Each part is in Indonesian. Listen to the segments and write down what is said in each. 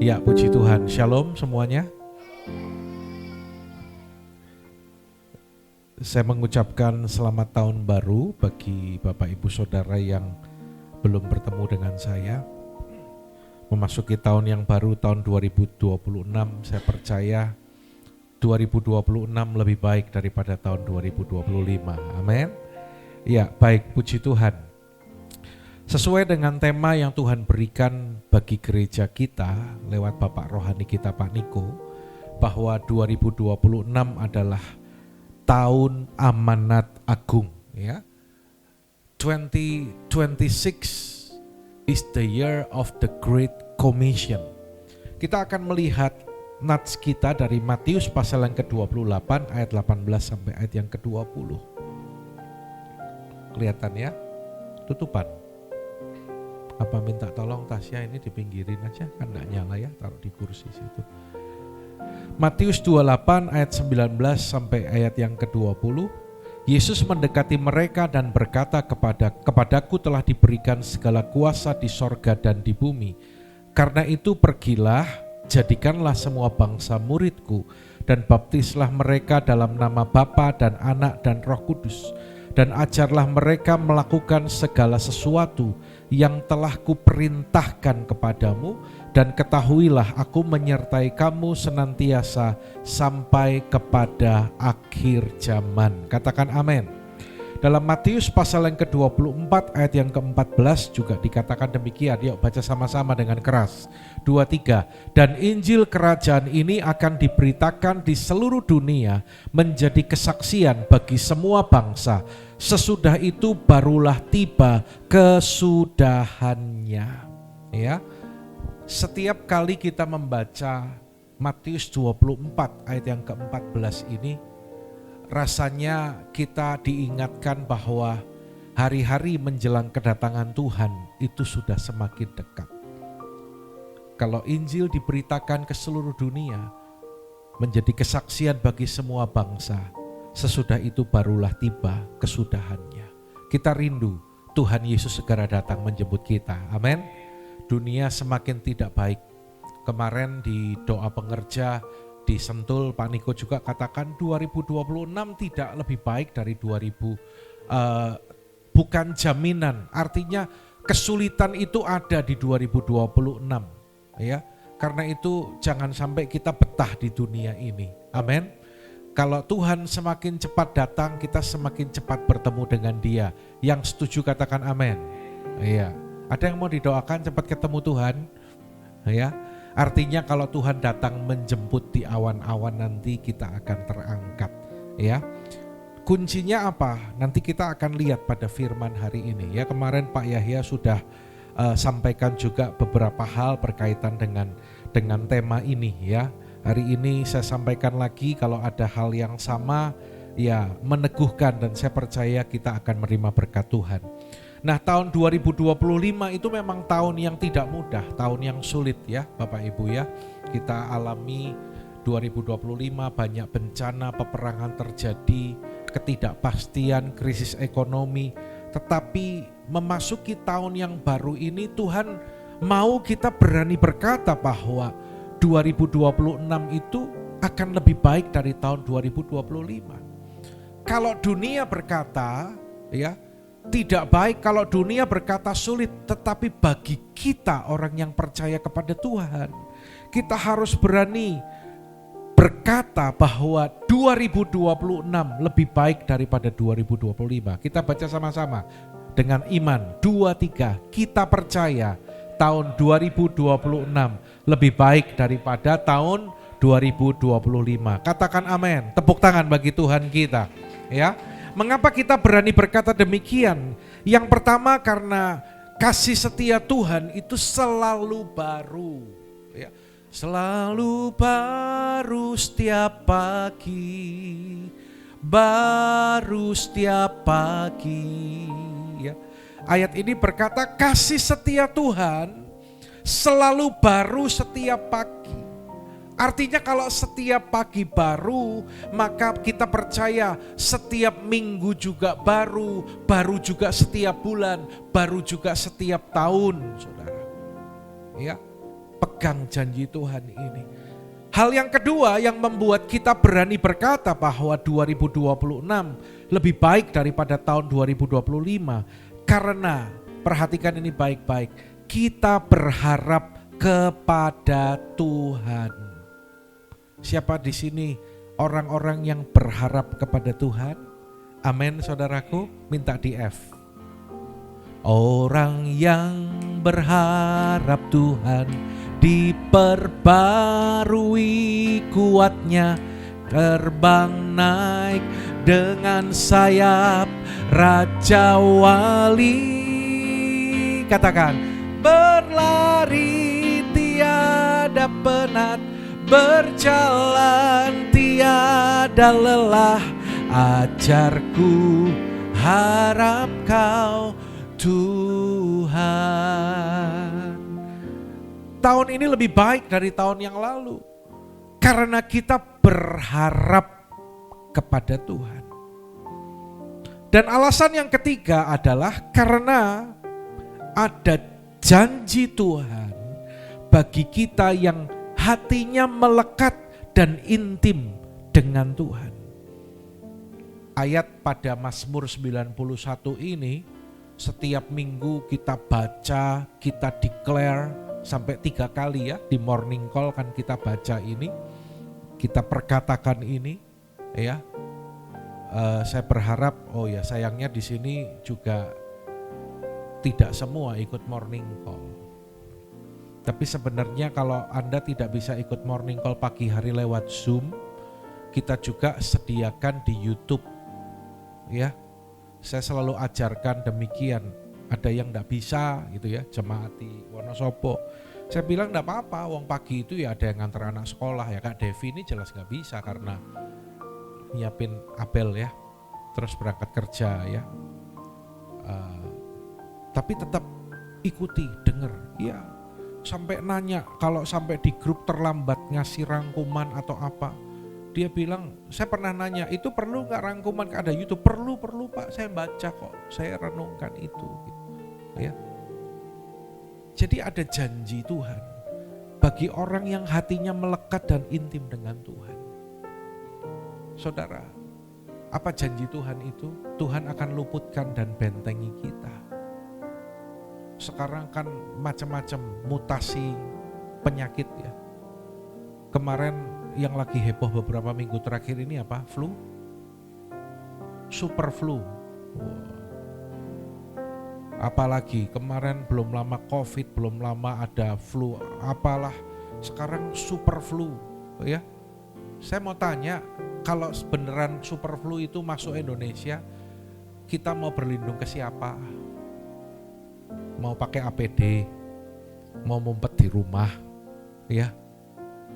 Ya, puji Tuhan. Shalom semuanya. Saya mengucapkan selamat tahun baru bagi Bapak Ibu Saudara yang belum bertemu dengan saya. Memasuki tahun yang baru, tahun 2026, saya percaya 2026 lebih baik daripada tahun 2025. Amin. Ya, baik, puji Tuhan. Sesuai dengan tema yang Tuhan berikan bagi gereja kita lewat Bapak Rohani kita Pak Niko, bahwa 2026 adalah tahun amanat agung, ya. 2026 is the year of the Great Commission. Kita akan melihat nats kita dari Matius pasal yang ke-28 ayat 18 sampai ayat yang ke-20. Kelihatan ya? Tutupan. Apa minta tolong Tasya ini dipinggirin aja, kan gak nyala ya, taruh di kursi situ. Matius 28 ayat 19 sampai ayat yang ke-20. Yesus mendekati mereka dan berkata kepadaku telah diberikan segala kuasa di sorga dan di bumi. Karena itu pergilah, jadikanlah semua bangsa muridku, dan baptislah mereka dalam nama Bapa dan Anak dan Roh Kudus. Dan ajarlah mereka melakukan segala sesuatu yang telah kuperintahkan kepadamu, dan ketahuilah aku menyertai kamu senantiasa sampai kepada akhir zaman. Katakan amin. Dalam Matius pasal yang ke-24 ayat yang ke-14 juga dikatakan demikian. Yuk baca sama-sama dengan keras. 2, 3. Dan Injil kerajaan ini akan diberitakan di seluruh dunia menjadi kesaksian bagi semua bangsa. Sesudah itu barulah tiba kesudahannya. Ya. Setiap kali kita membaca Matius 24 ayat yang ke-14 ini, rasanya kita diingatkan bahwa hari-hari menjelang kedatangan Tuhan itu sudah semakin dekat. Kalau Injil diberitakan ke seluruh dunia, menjadi kesaksian bagi semua bangsa, sesudah itu barulah tiba kesudahannya. Kita rindu Tuhan Yesus segera datang menjemput kita. Amin. Dunia semakin tidak baik. Kemarin di doa pengerja di Sentul, Pak Niko juga katakan 2026 tidak lebih baik dari 2000. Bukan jaminan, artinya kesulitan itu ada di 2026. Ya, karena itu jangan sampai kita betah di dunia ini. Amin. Kalau Tuhan semakin cepat datang, kita semakin cepat bertemu dengan Dia. Yang setuju katakan amin. Iya. Ada yang mau didoakan cepat ketemu Tuhan? Ya. Artinya kalau Tuhan datang menjemput di awan-awan, nanti kita akan terangkat. Ya. Kuncinya apa? Nanti kita akan lihat pada firman hari ini. Ya, kemarin Pak Yahya sudah sampaikan juga beberapa hal berkaitan dengan tema ini, ya. Hari ini saya sampaikan lagi, kalau ada hal yang sama ya meneguhkan, dan saya percaya kita akan menerima berkat Tuhan. Nah, tahun 2025 itu memang tahun yang tidak mudah, tahun yang sulit ya Bapak Ibu ya. Kita alami 2025 banyak bencana, peperangan terjadi, ketidakpastian, krisis ekonomi. Tetapi memasuki tahun yang baru ini Tuhan mau kita berani berkata bahwa 2026 itu akan lebih baik dari tahun 2025. Kalau dunia berkata ya tidak baik, kalau dunia berkata sulit, tetapi bagi kita orang yang percaya kepada Tuhan, kita harus berani berkata bahwa 2026 lebih baik daripada 2025. Kita baca sama-sama dengan iman. 2, 3. Kita percaya tahun 2026 lebih baik daripada tahun 2025. Katakan amin. Tepuk tangan bagi Tuhan kita. Ya. Mengapa kita berani berkata demikian? Yang pertama karena kasih setia Tuhan itu selalu baru. Ya. Selalu baru setiap pagi, baru setiap pagi. Ya. Ayat ini berkata kasih setia Tuhan selalu baru setiap pagi. Artinya kalau setiap pagi baru, maka kita percaya setiap minggu juga baru, baru juga setiap bulan, baru juga setiap tahun, saudara. Ya, Pegang janji Tuhan ini. Hal yang kedua yang membuat kita berani berkata bahwa 2026 lebih baik daripada tahun 2025. Karena, perhatikan ini baik-baik, kita berharap kepada Tuhan. Siapa di sini orang-orang yang berharap kepada Tuhan? Amin, saudaraku, minta di F. Orang yang berharap Tuhan diperbarui kuatnya, terbang naik dengan sayap Raja Wali. Katakan, berlari tiada penat, berjalan tiada lelah, ajarku harap kau Tuhan. Tahun ini lebih baik dari tahun yang lalu karena kita berharap kepada Tuhan. Dan alasan yang ketiga adalah karena ada janji Tuhan bagi kita yang hatinya melekat dan intim dengan Tuhan. Ayat pada Mazmur 91 ini setiap minggu kita baca, kita declare sampai 3 kali ya, di morning call kan kita baca ini, kita perkatakan ini ya. Saya berharap, oh ya sayangnya di sini juga tidak semua ikut morning call. Tapi sebenarnya kalau Anda tidak bisa ikut morning call pagi hari lewat Zoom, kita juga sediakan di YouTube ya. Saya selalu ajarkan demikian. Ada yang enggak bisa gitu ya, jemaat di Wonosobo. Saya bilang enggak apa-apa, wong pagi itu ya ada yang nganter anak sekolah ya. Kak Devi ini jelas enggak bisa karena nyiapin apel ya, terus berangkat kerja ya. Tapi tetap ikuti, denger ya. Sampai nanya kalau sampai di grup terlambat ngasih rangkuman atau apa. Dia bilang, saya pernah nanya, itu perlu gak rangkuman? Ada YouTube, perlu Pak, saya baca kok, saya renungkan itu. Ya. Jadi ada janji Tuhan bagi orang yang hatinya melekat dan intim dengan Tuhan. Saudara, apa janji Tuhan itu? Tuhan akan luputkan dan bentengi kita. Sekarang kan macam-macam mutasi penyakit ya. Kemarin yang lagi heboh beberapa minggu terakhir ini apa? Flu? Super flu. Wow. Apalagi kemarin belum lama COVID, belum lama ada flu, apalah. Sekarang super flu, ya. Saya mau tanya, kalau beneran super flu itu masuk Indonesia, kita mau berlindung ke siapa? Mau pakai APD? Mau ngumpet di rumah? Ya.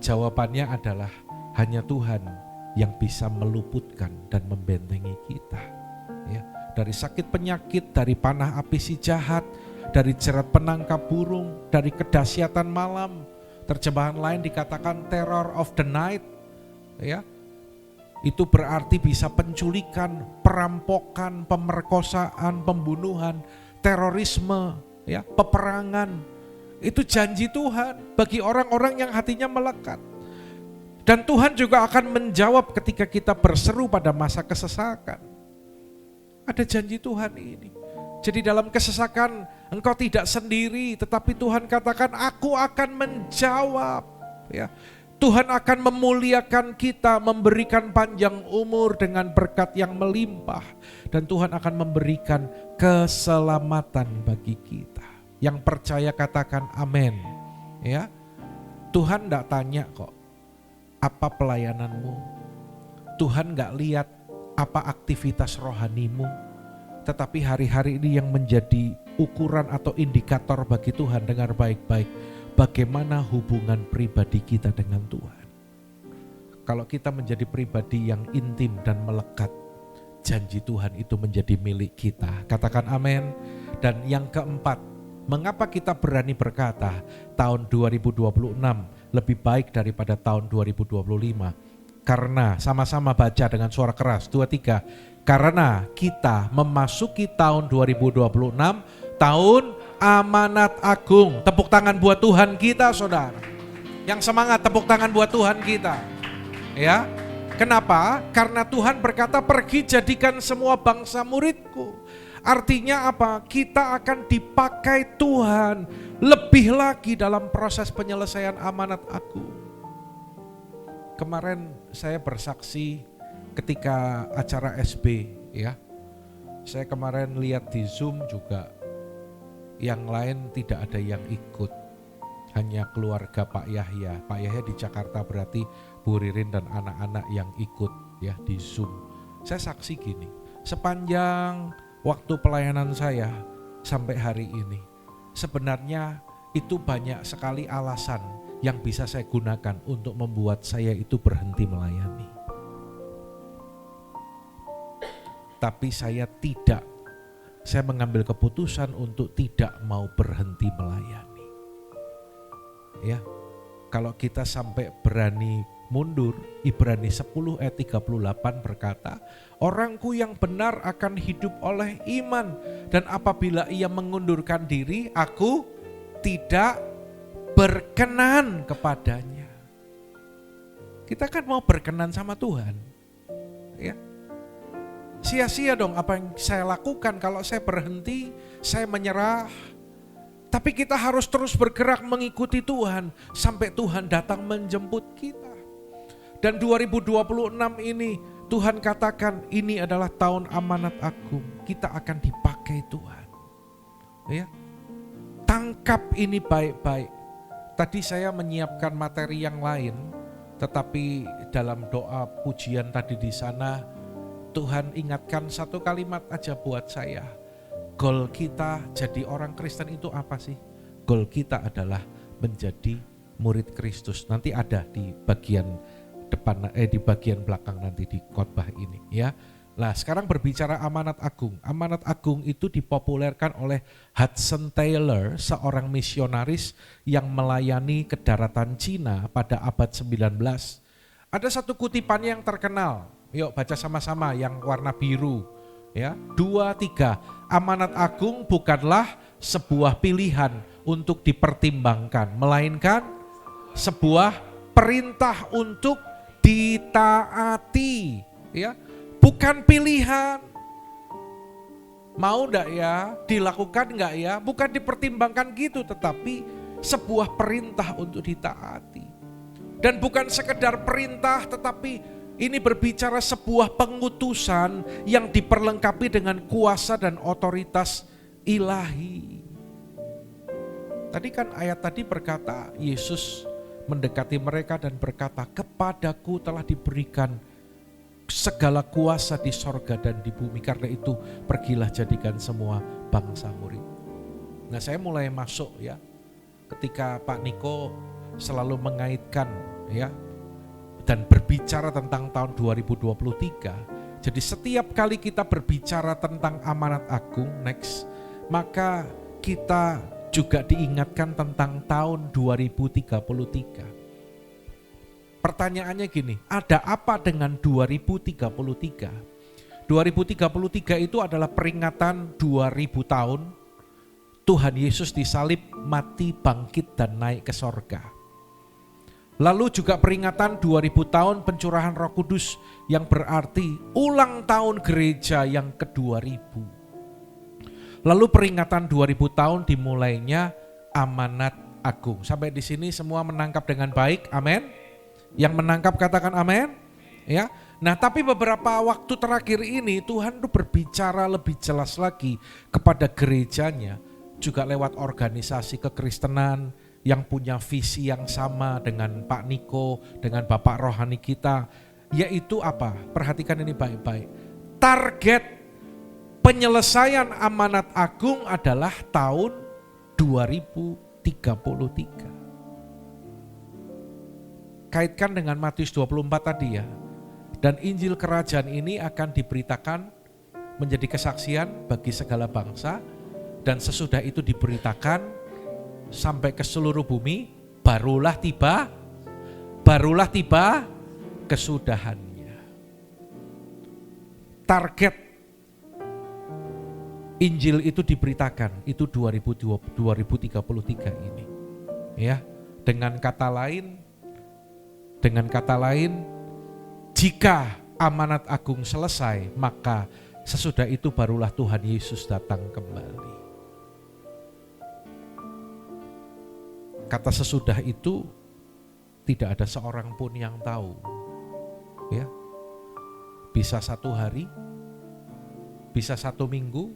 Jawabannya adalah hanya Tuhan yang bisa meluputkan dan membentengi kita. Ya. Dari sakit penyakit, dari panah api si jahat, dari jerat penangkap burung, dari kedahsyatan malam. Terjemahan lain dikatakan terror of the night. Ya. Itu berarti bisa penculikan, perampokan, pemerkosaan, pembunuhan, terorisme, ya, peperangan. Itu janji Tuhan bagi orang-orang yang hatinya melekat. Dan Tuhan juga akan menjawab ketika kita berseru pada masa kesesakan. Ada janji Tuhan ini. Jadi dalam kesesakan engkau tidak sendiri, tetapi Tuhan katakan aku akan menjawab. Ya. Tuhan akan memuliakan kita, memberikan panjang umur dengan berkat yang melimpah. Dan Tuhan akan memberikan keselamatan bagi kita. Yang percaya katakan amin. Ya. Tuhan enggak tanya kok, apa pelayananmu? Tuhan enggak lihat apa aktivitas rohanimu, tetapi hari-hari ini yang menjadi ukuran atau indikator bagi Tuhan, dengar baik-baik, bagaimana hubungan pribadi kita dengan Tuhan. Kalau kita menjadi pribadi yang intim dan melekat, janji Tuhan itu menjadi milik kita. Katakan amin. Dan yang keempat, mengapa kita berani berkata tahun 2026 lebih baik daripada tahun 2025? Karena sama-sama baca dengan suara keras, 2, 3. Karena kita memasuki tahun 2026, tahun amanat agung. Tepuk tangan buat Tuhan kita, saudara. Yang semangat, tepuk tangan buat Tuhan kita. Ya, kenapa? Karena Tuhan berkata, pergi jadikan semua bangsa muridku. Artinya apa? Kita akan dipakai Tuhan lebih lagi dalam proses penyelesaian amanat agung. Kemarin saya bersaksi ketika acara SB, ya. Saya kemarin lihat di Zoom juga, yang lain tidak ada yang ikut. Hanya keluarga Pak Yahya. Pak Yahya di Jakarta, berarti Bu Ririn dan anak-anak yang ikut ya di Zoom. Saya saksi gini, sepanjang waktu pelayanan saya sampai hari ini, sebenarnya itu banyak sekali alasan yang bisa saya gunakan untuk membuat saya itu berhenti melayani. Tapi saya mengambil keputusan untuk tidak mau berhenti melayani. Ya, kalau kita sampai berani mundur, Ibrani 10 ayat 38 berkata, orangku yang benar akan hidup oleh iman, dan apabila ia mengundurkan diri, aku tidak berkenan kepadanya. Kita kan mau berkenan sama Tuhan. Ya. Sia-sia dong apa yang saya lakukan kalau saya berhenti, saya menyerah. Tapi kita harus terus bergerak mengikuti Tuhan sampai Tuhan datang menjemput kita. Dan 2026 ini Tuhan katakan ini adalah tahun amanat agung. Kita akan dipakai Tuhan. Ya. Tangkap ini baik-baik. Tadi saya menyiapkan materi yang lain, tetapi dalam doa pujian tadi di sana Tuhan ingatkan satu kalimat aja buat saya. Goal kita jadi orang Kristen itu apa sih? Goal kita adalah menjadi murid Kristus. Nanti ada di bagian depan, di bagian belakang nanti di khotbah ini ya. Nah, sekarang berbicara amanat agung. Amanat agung itu dipopulerkan oleh Hudson Taylor, seorang misionaris yang melayani ke daratan Cina pada abad 19. Ada satu kutipannya yang terkenal. Yuk baca sama-sama yang warna biru. Ya, 2, 3. Amanat agung bukanlah sebuah pilihan untuk dipertimbangkan, melainkan sebuah perintah untuk ditaati. Ya. Bukan pilihan, mau enggak ya, dilakukan enggak ya, bukan dipertimbangkan gitu, tetapi sebuah perintah untuk ditaati. Dan bukan sekedar perintah, tetapi ini berbicara sebuah pengutusan yang diperlengkapi dengan kuasa dan otoritas ilahi. Tadi kan ayat tadi berkata, Yesus mendekati mereka dan berkata, kepadaku telah diberikan segala kuasa di sorga dan di bumi, karena itu pergilah jadikan semua bangsa murid. Nah, saya mulai masuk ya, ketika Pak Niko selalu mengaitkan ya dan berbicara tentang tahun 2023. Jadi setiap kali kita berbicara tentang amanat agung next, maka kita juga diingatkan tentang tahun 2033. Pertanyaannya gini, ada apa dengan 2033? 2033 itu adalah peringatan 2000 tahun Tuhan Yesus disalib, mati, bangkit, dan naik ke sorga. Lalu juga peringatan 2000 tahun pencurahan Roh Kudus, yang berarti ulang tahun gereja yang ke-2000. Lalu peringatan 2000 tahun dimulainya amanat agung. Sampai di sini semua menangkap dengan baik, amin. Yang menangkap katakan amin. Ya. Nah, tapi beberapa waktu terakhir ini Tuhan tuh berbicara lebih jelas lagi kepada gerejanya, juga lewat organisasi kekristenan yang punya visi yang sama dengan Pak Niko, dengan Bapak Rohani kita, yaitu apa? Perhatikan ini baik-baik. Target penyelesaian amanat agung adalah tahun 2033. Kaitkan dengan Matius 24 tadi ya. Dan Injil Kerajaan ini akan diberitakan menjadi kesaksian bagi segala bangsa, dan sesudah itu diberitakan sampai ke seluruh bumi, barulah tiba kesudahannya. Target Injil itu diberitakan, itu 2033 ini. Ya, dengan kata lain, jika amanat agung selesai, maka sesudah itu barulah Tuhan Yesus datang kembali. Kata sesudah itu tidak ada seorang pun yang tahu. Ya, bisa 1 hari, bisa 1 minggu,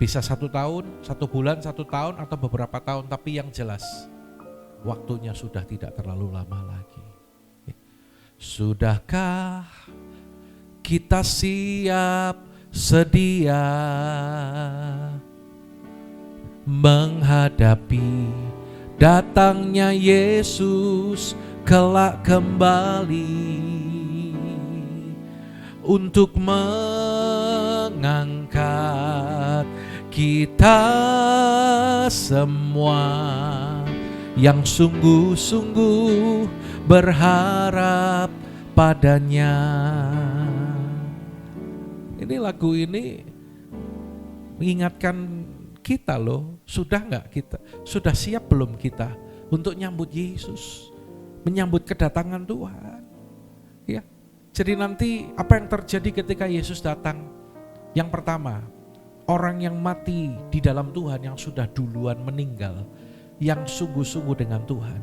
bisa 1 tahun, 1 bulan, 1 tahun, atau beberapa tahun. Tapi yang jelas, waktunya sudah tidak terlalu lama lagi. Sudahkah kita siap sedia menghadapi datangnya Yesus kelak kembali untuk mengangkat kita semua yang sungguh-sungguh berharap padanya. Ini lagu ini mengingatkan kita loh, sudah enggak kita? Sudah siap belum kita untuk nyambut Yesus, menyambut kedatangan Tuhan? Ya. Jadi nanti apa yang terjadi ketika Yesus datang? Yang pertama, orang yang mati di dalam Tuhan, yang sudah duluan meninggal, yang sungguh-sungguh dengan Tuhan,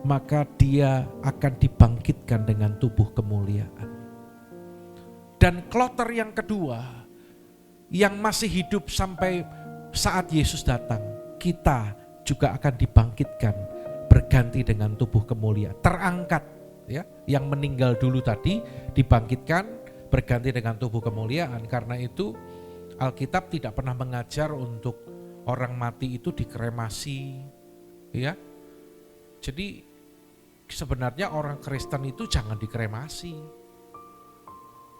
maka dia akan dibangkitkan dengan tubuh kemuliaan. Dan kloter yang kedua, yang masih hidup sampai saat Yesus datang, kita juga akan dibangkitkan berganti dengan tubuh kemuliaan, terangkat, ya, yang meninggal dulu tadi dibangkitkan berganti dengan tubuh kemuliaan. Karena itu Alkitab tidak pernah mengajar untuk orang mati itu dikremasi, ya. Jadi sebenarnya orang Kristen itu jangan dikremasi.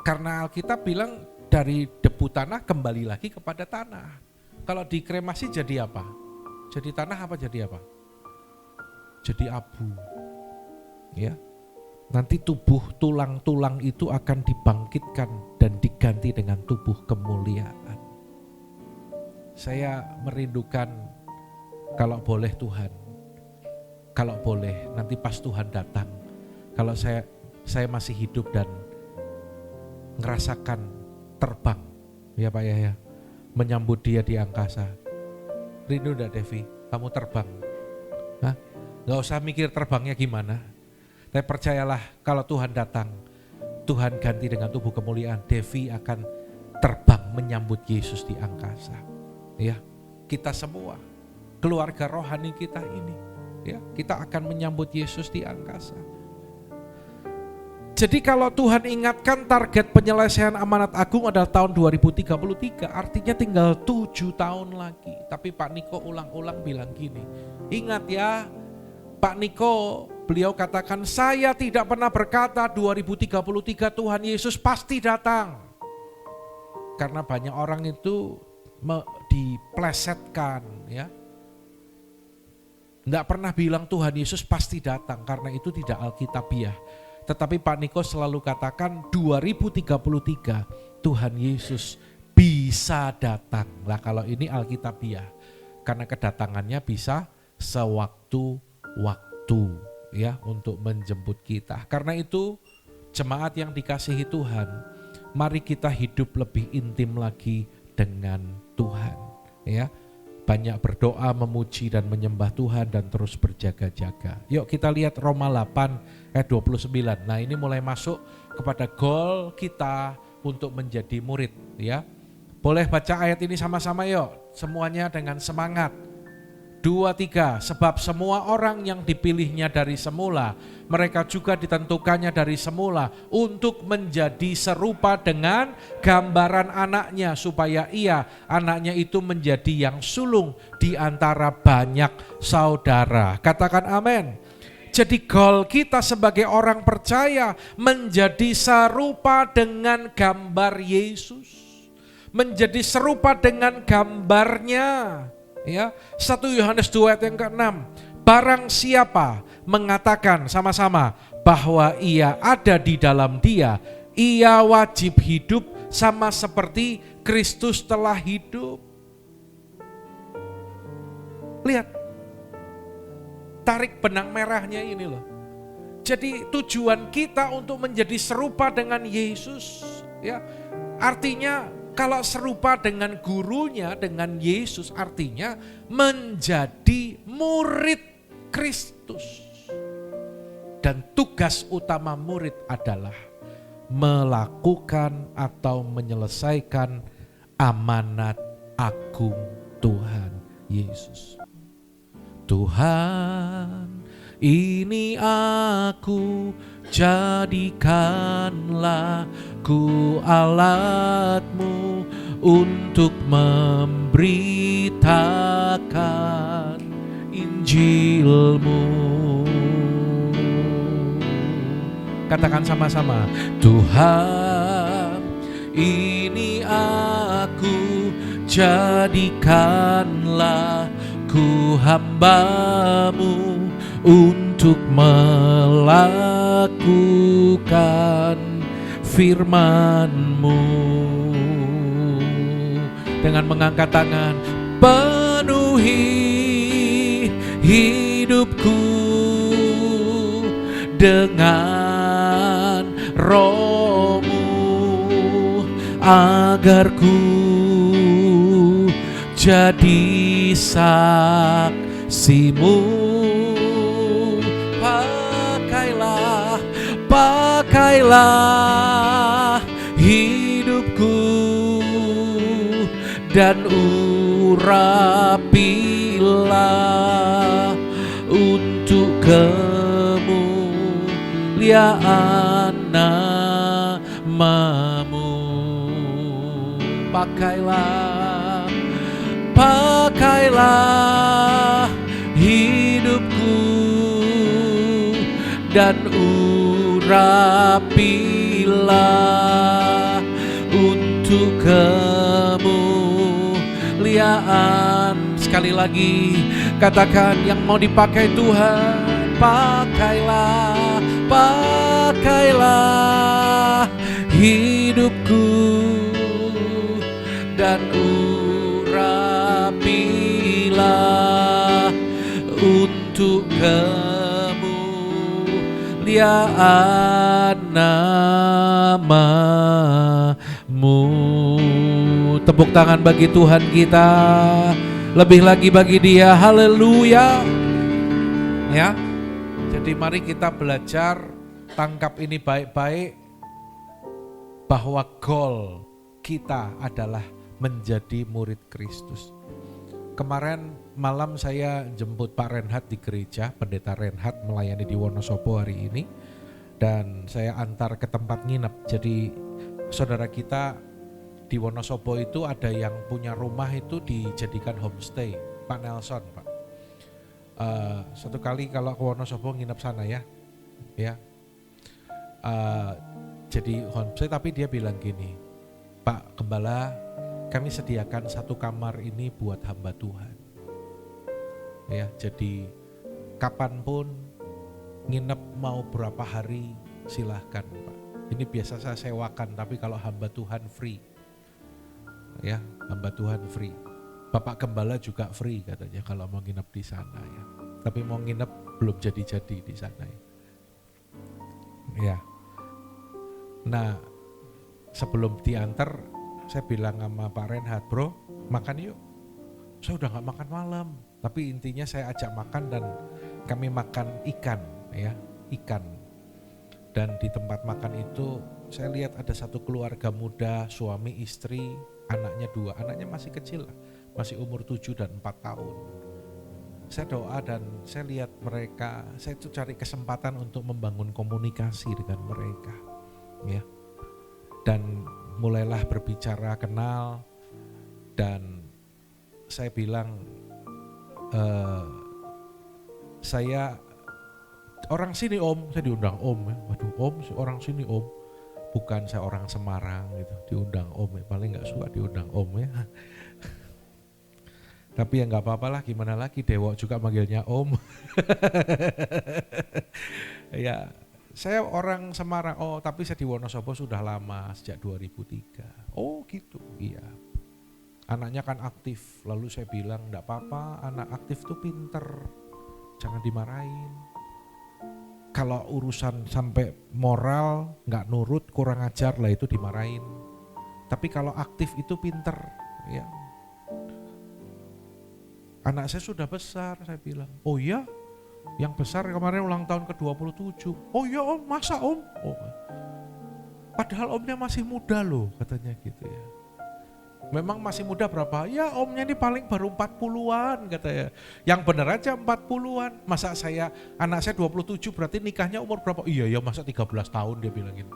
Karena Alkitab bilang dari debu tanah kembali lagi kepada tanah. Kalau dikremasi jadi apa? Jadi tanah apa jadi apa? Jadi abu. Ya. Nanti tubuh tulang-tulang itu akan dibangkitkan dan diganti dengan tubuh kemuliaan. Saya merindukan kalau boleh Tuhan, kalau boleh nanti pas Tuhan datang, kalau saya masih hidup dan ngerasakan terbang, ya Pak Yahya, menyambut dia di angkasa. Rindu enggak Devi? Kamu terbang? Hah? Gak usah mikir terbangnya gimana. Tapi percayalah kalau Tuhan datang, Tuhan ganti dengan tubuh kemuliaan, Devi akan terbang menyambut Yesus di angkasa. Ya, kita semua, keluarga rohani kita ini, ya, kita akan menyambut Yesus di angkasa. Jadi kalau Tuhan ingatkan target penyelesaian amanat agung adalah tahun 2033, artinya tinggal 7 tahun lagi. Tapi Pak Niko ulang-ulang bilang gini, ingat ya Pak Niko, beliau katakan saya tidak pernah berkata 2033 Tuhan Yesus pasti datang. Karena banyak orang itu diplesetkan, ya. Enggak pernah bilang Tuhan Yesus pasti datang, karena itu tidak alkitabiah. Tetapi Pak Niko selalu katakan 2033 Tuhan Yesus bisa datang. Lah kalau ini alkitabiah, karena kedatangannya bisa sewaktu-waktu, ya, untuk menjemput kita. Karena itu jemaat yang dikasihi Tuhan, mari kita hidup lebih intim lagi dengan Tuhan, ya. Banyak berdoa, memuji dan menyembah Tuhan dan terus berjaga-jaga. Yuk kita lihat Roma 8 ayat 29. Nah ini mulai masuk kepada goal kita untuk menjadi murid, ya. Boleh baca ayat ini sama-sama yuk, semuanya dengan semangat. 2, 3, sebab semua orang yang dipilihnya dari semula, mereka juga ditentukannya dari semula untuk menjadi serupa dengan gambaran anaknya, supaya anaknya itu menjadi yang sulung di antara banyak saudara. Katakan amin. Jadi goal kita sebagai orang percaya menjadi serupa dengan gambar Yesus, menjadi serupa dengan gambarnya. Ya, 1 Yohanes 2 ayat yang ke-6, barang siapa mengatakan sama-sama bahwa ia ada di dalam dia, ia wajib hidup sama seperti Kristus telah hidup. Lihat, tarik benang merahnya ini loh. Jadi tujuan kita untuk menjadi serupa dengan Yesus, ya. Artinya kalau serupa dengan gurunya, dengan Yesus, artinya menjadi murid Kristus. Dan tugas utama murid adalah melakukan atau menyelesaikan amanat agung Tuhan Yesus. Tuhan, ini aku, jadikanlah ku alatmu untuk memberitakan Injilmu. Katakan sama-sama, Tuhan, ini aku, jadikanlah ku hamba-Mu untuk melakukan firman-Mu. Dengan mengangkat tangan, penuhi hidupku dengan Roh-Mu agar ku jadi saksi-Mu. Pakailah hidupku dan urapilah untuk kemuliaan nama-Mu. Pakailah hidupku dan urapilah untuk kemuliaan. Sekali lagi katakan, yang mau dipakai Tuhan, pakailah hidupku dan urapilah untuk kemuliaan nama-Mu. Tepuk tangan bagi Tuhan kita, lebih lagi bagi Dia, haleluya. Ya, jadi mari kita belajar, tangkap ini baik-baik, bahwa goal kita adalah menjadi murid Kristus. Kemarin malam saya jemput Pak Renhat di gereja, Pendeta Renhat melayani di Wonosobo hari ini, dan saya antar ke tempat nginep. Jadi saudara kita di Wonosobo itu ada yang punya rumah itu dijadikan homestay, Pak Nelson, Pak. Satu kali kalau ke Wonosobo nginep sana ya. Jadi homestay, tapi dia bilang gini, Pak Gembala, kami sediakan satu kamar ini buat hamba Tuhan. Ya, jadi kapanpun nginep mau berapa hari silahkan, Pak. Ini biasa saya sewakan, tapi kalau hamba Tuhan free. Ya, hamba Tuhan free. Bapak Gembala juga free katanya kalau mau nginep di sana ya. Tapi mau nginep belum jadi-jadi di sana ya. Ya. Nah, sebelum diantar saya bilang sama Pak Renhat, bro makan yuk. Saya udah gak makan malam, tapi intinya saya ajak makan dan kami makan ikan ya, ikan. Dan di tempat makan itu saya lihat ada satu keluarga muda, suami istri, anaknya 2, anaknya masih kecil lah, masih umur 7 dan 4 tahun. Saya doa dan saya lihat mereka, saya itu cari kesempatan untuk membangun komunikasi dengan mereka ya. Dan mulailah berbicara, kenal, dan saya bilang, saya orang sini om, saya diundang om ya. Waduh om, orang sini om, bukan saya orang Semarang gitu, diundang om ya. Paling gak suka diundang om ya. Tapi ya gak apa-apa lah, gimana lagi, Dewo juga manggilnya om. Ya, Saya orang Semarang. Oh, tapi saya di Wonosobo sudah lama, sejak 2003. Oh gitu, iya. Anaknya kan aktif, lalu saya bilang enggak apa-apa, anak aktif tuh pinter, jangan dimarahin. Kalau urusan sampai moral, nggak nurut, kurang ajar lah itu dimarahin. Tapi kalau aktif itu pinter, ya. Anak saya sudah besar, saya bilang. Oh iya, yang besar kemarin ulang tahun ke-27. Oh iya om, masa om? Oh. Padahal omnya masih muda loh, katanya gitu ya. Memang masih muda berapa? Ya omnya ini paling baru 40-an katanya. Yang benar aja 40-an. Masa anak saya 27 berarti nikahnya umur berapa? Iya ya masa 13 tahun dia bilang gitu.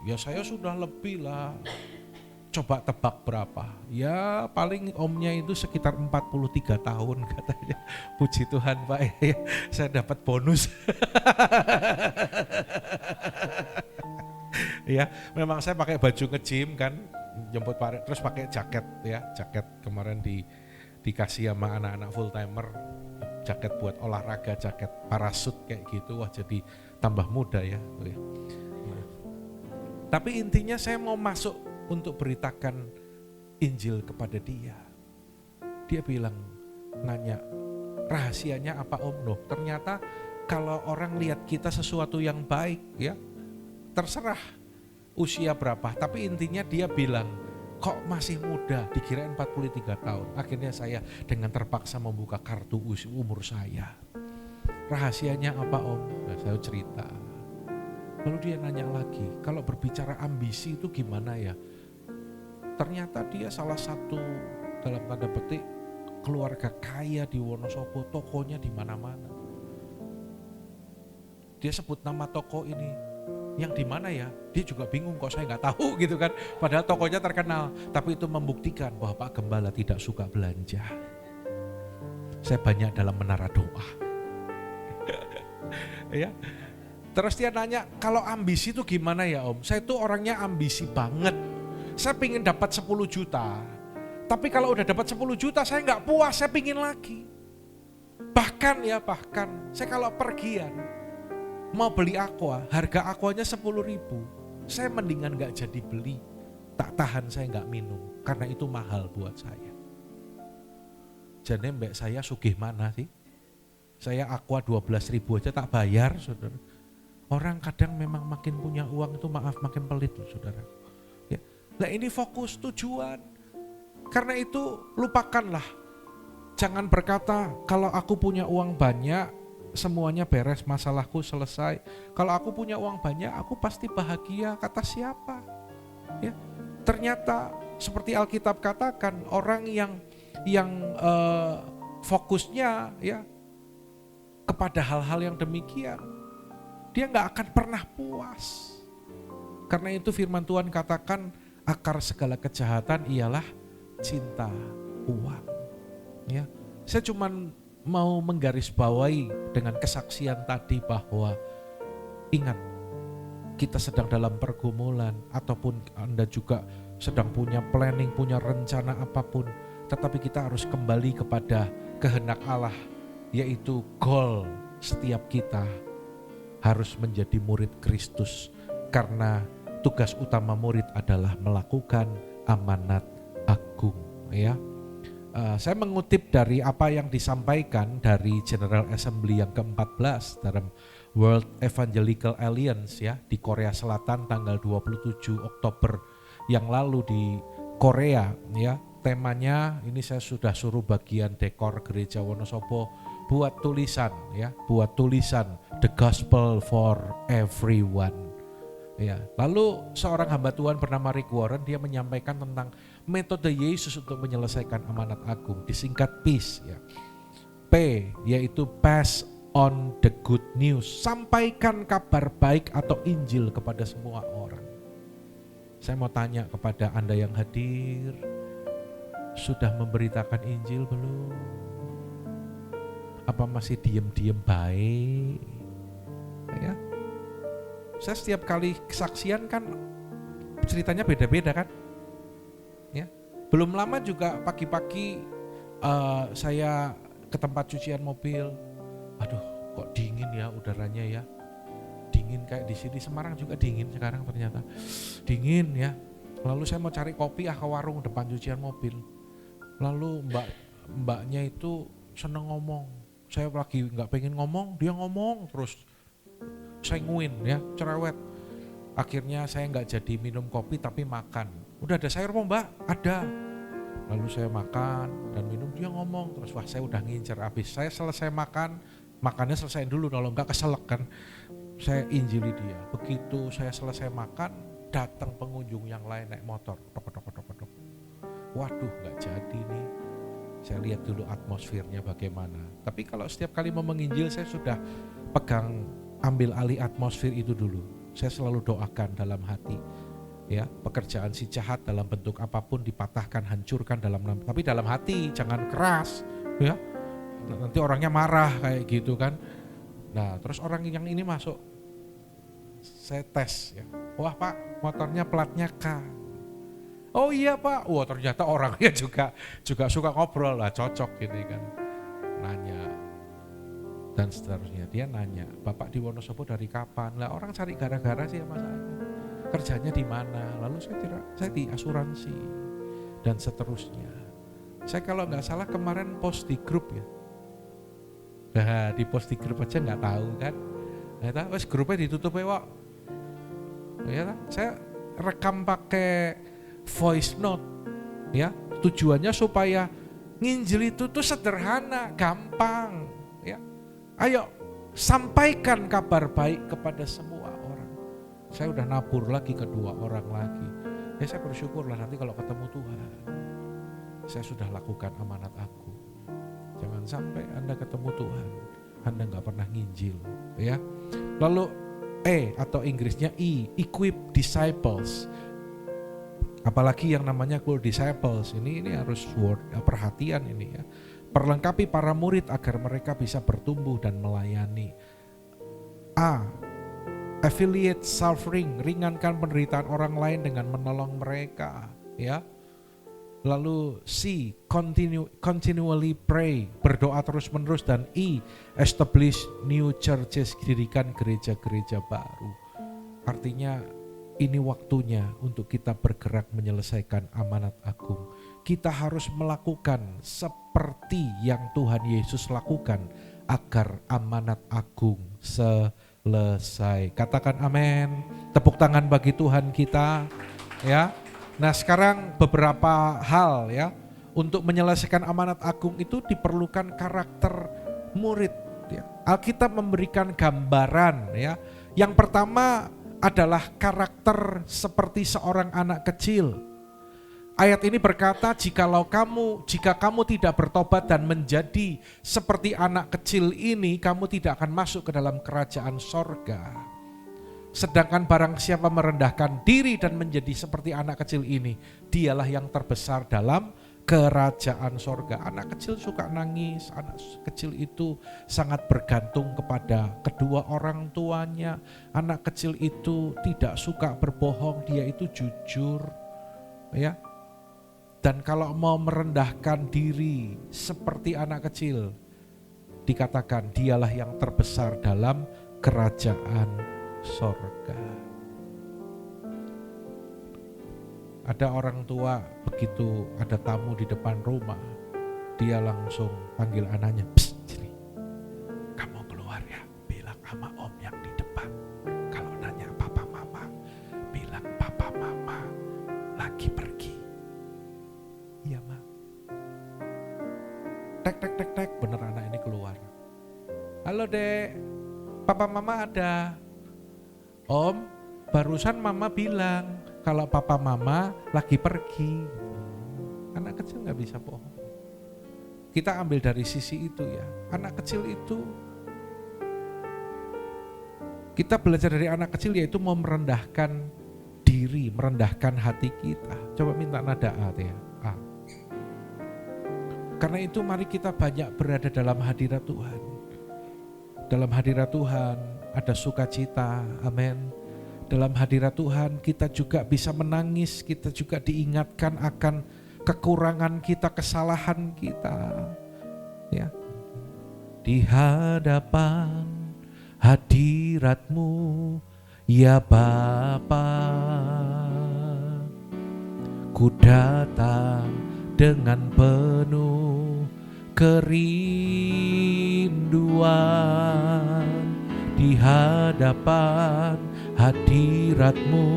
Ya saya sudah lebih lah. Coba tebak berapa? Ya paling omnya itu sekitar 43 tahun katanya. Puji Tuhan Pak, saya dapat bonus. Ya, memang saya pakai baju nge-gym kan, jemput Pak Rek, terus pakai jaket ya, jaket kemarin dikasih sama anak-anak full timer, jaket buat olahraga, jaket parasut kayak gitu, wah jadi tambah muda ya. Nah, tapi intinya saya mau masuk untuk beritakan Injil kepada dia. Dia bilang, nanya, rahasianya apa om? Loh, ternyata kalau orang lihat kita sesuatu yang baik ya, terserah usia berapa, tapi intinya dia bilang kok masih muda, dikirain 43 tahun. Akhirnya saya dengan terpaksa membuka kartu umur saya. Rahasianya apa om? Nah, saya cerita. Lalu dia nanya lagi, kalau berbicara ambisi itu gimana ya? Ternyata dia salah satu dalam tanda petik keluarga kaya di Wonosobo, tokonya di mana-mana. Dia sebut nama toko ini. Yang di mana ya? Dia juga bingung kok saya nggak tahu gitu kan. Padahal tokonya terkenal, tapi itu membuktikan bahwa Pak Gembala tidak suka belanja. Saya banyak dalam menara doa. Ya. Terus dia nanya, kalau ambisi itu gimana ya om? Saya itu orangnya ambisi banget. Saya pingin dapat 10 juta. Tapi kalau udah dapat 10 juta saya nggak puas, saya pingin lagi. Bahkan saya kalau pergian mau beli aqua, harga aquanya 10.000. Saya mendingan gak jadi beli, tak tahan saya gak minum, karena itu mahal buat saya. Jadi mbak saya sugih mana sih? Saya aqua 12.000 aja tak bayar saudara. Orang kadang memang makin punya uang itu makin pelit loh saudara. Ya. Nah ini fokus tujuan. Karena itu lupakanlah. Jangan berkata kalau aku punya uang banyak, semuanya beres, masalahku selesai. Kalau aku punya uang banyak, aku pasti bahagia. Kata siapa? Ya, ternyata seperti Alkitab katakan, orang yang fokusnya ya kepada hal-hal yang demikian, dia nggak akan pernah puas. Karena itu firman Tuhan katakan akar segala kejahatan ialah cinta uang. Ya, saya cuman mau menggarisbawahi dengan kesaksian tadi bahwa ingat kita sedang dalam pergumulan ataupun Anda juga sedang punya planning, punya rencana apapun, tetapi kita harus kembali kepada kehendak Allah, yaitu goal setiap kita harus menjadi murid Kristus, karena tugas utama murid adalah melakukan amanat agung ya. Saya mengutip dari apa yang disampaikan dari General Assembly yang ke-14 dalam World Evangelical Alliance ya di Korea Selatan tanggal 27 Oktober yang lalu di Korea ya. Temanya ini saya sudah suruh bagian dekor gereja Wonosobo buat tulisan ya, buat tulisan The Gospel for Everyone. Ya, lalu seorang hamba Tuhan bernama Rick Warren dia menyampaikan tentang metode Yesus untuk menyelesaikan amanat agung, disingkat PEACE ya. P yaitu pass on the good news, sampaikan kabar baik atau Injil kepada semua orang. Saya mau tanya kepada Anda yang hadir, sudah memberitakan Injil belum? Apa masih diam-diam baik? Ya. Saya setiap kali kesaksian kan ceritanya beda-beda kan. Ya. Belum lama juga pagi-pagi saya ke tempat cucian mobil. Aduh, kok dingin ya udaranya ya. Dingin kayak di sini, Semarang juga dingin sekarang ternyata. Dingin ya. Lalu saya mau cari kopi ke warung depan cucian mobil. Lalu mbaknya itu seneng ngomong. Saya lagi nggak pengen ngomong, dia ngomong terus. Saya nguin ya, cerewet. Akhirnya saya nggak jadi minum kopi tapi makan. Udah ada sayur mau mbak? Ada. Lalu saya makan dan minum, dia ngomong terus. Wah, saya udah ngincer habis. Saya selesai makan, makannya selesai dulu, kalau enggak keselak kan. Saya injili dia. Begitu saya selesai makan, datang pengunjung yang lain naik motor. Tok. Waduh, nggak jadi nih. Saya lihat dulu atmosfernya bagaimana. Tapi kalau setiap kali mau menginjil, saya sudah pegang, ambil alih atmosfer itu dulu. Saya selalu doakan dalam hati. Ya, pekerjaan si jahat dalam bentuk apapun dipatahkan, hancurkan tapi dalam hati, jangan keras. Ya, nanti orangnya marah kayak gitu kan. Nah, terus orang yang ini masuk, saya tes ya. Wah Pak, motornya platnya K. Oh iya Pak. Wah ternyata orangnya juga suka ngobrol lah, cocok gini kan. Nanya dan seterusnya. Dia nanya, Bapak di Wonosobo dari kapan? Lah orang cari gara-gara sih sama saya. Kerjanya di mana? Lalu saya di asuransi dan seterusnya. Saya kalau nggak salah kemarin post di grup ya. Nah, di post di grup aja nggak tahu kan. Nah, wes grupnya ditutup ya, ya, saya rekam pakai voice note, ya. Tujuannya supaya nginjil itu tuh sederhana, gampang, ya. Ayo sampaikan kabar baik kepada semua orang. Saya udah nabur lagi ke 2 orang lagi. Ya saya bersyukurlah nanti kalau ketemu Tuhan, saya sudah lakukan amanat aku. Jangan sampai Anda ketemu Tuhan, Anda gak pernah nginjil, ya. Lalu E atau Inggrisnya I, equip disciples. Apalagi yang namanya cool disciples, ini harus perhatian ini ya. Perlengkapi para murid agar mereka bisa bertumbuh dan melayani. A, affiliate suffering, ringankan penderitaan orang lain dengan menolong mereka, ya. Lalu C, continually pray, berdoa terus-menerus. Dan I, establish new churches, dirikan gereja-gereja baru. Artinya ini waktunya untuk kita bergerak menyelesaikan amanat agung. Kita harus melakukan seperti yang Tuhan Yesus lakukan agar amanat agung selesai. Katakan amin. Tepuk tangan bagi Tuhan kita, ya. Nah sekarang beberapa hal ya, untuk menyelesaikan amanat agung itu diperlukan karakter murid ya. Alkitab memberikan gambaran ya. Yang pertama adalah karakter seperti seorang anak kecil. Ayat ini berkata, jika kamu tidak bertobat dan menjadi seperti anak kecil ini, kamu tidak akan masuk ke dalam kerajaan sorga. Sedangkan barang siapa merendahkan diri dan menjadi seperti anak kecil ini, dialah yang terbesar dalam kerajaan sorga. Anak kecil suka nangis, anak kecil itu sangat bergantung kepada kedua orang tuanya. Anak kecil itu tidak suka berbohong, dia itu jujur, ya. Dan kalau mau merendahkan diri seperti anak kecil, dikatakan dialah yang terbesar dalam kerajaan sorga. Ada orang tua begitu ada tamu di depan rumah, dia langsung panggil anaknya, "Psst, sini, kamu keluar ya, bilang sama om yang di depan. Kalau nanya papa mama, bilang papa mama lagi pergi." Iya ma. Tek, bener anak ini keluar. "Halo dek, papa mama ada." "Om, barusan mama bilang kalau papa mama lagi pergi." Anak kecil gak bisa bohong. Kita ambil dari sisi itu ya. Anak kecil itu, kita belajar dari anak kecil yaitu mau merendahkan diri, merendahkan hati kita. Coba minta nada A ya. A. Karena itu mari kita banyak berada dalam hadirat Tuhan. Dalam hadirat Tuhan ada sukacita, amin. Dalam hadirat Tuhan kita juga bisa menangis, kita juga diingatkan akan kekurangan kita, kesalahan kita. Ya. Di hadapan hadirat-Mu ya Bapa. Ku datang dengan penuh kerinduan di hadapan hadirat-Mu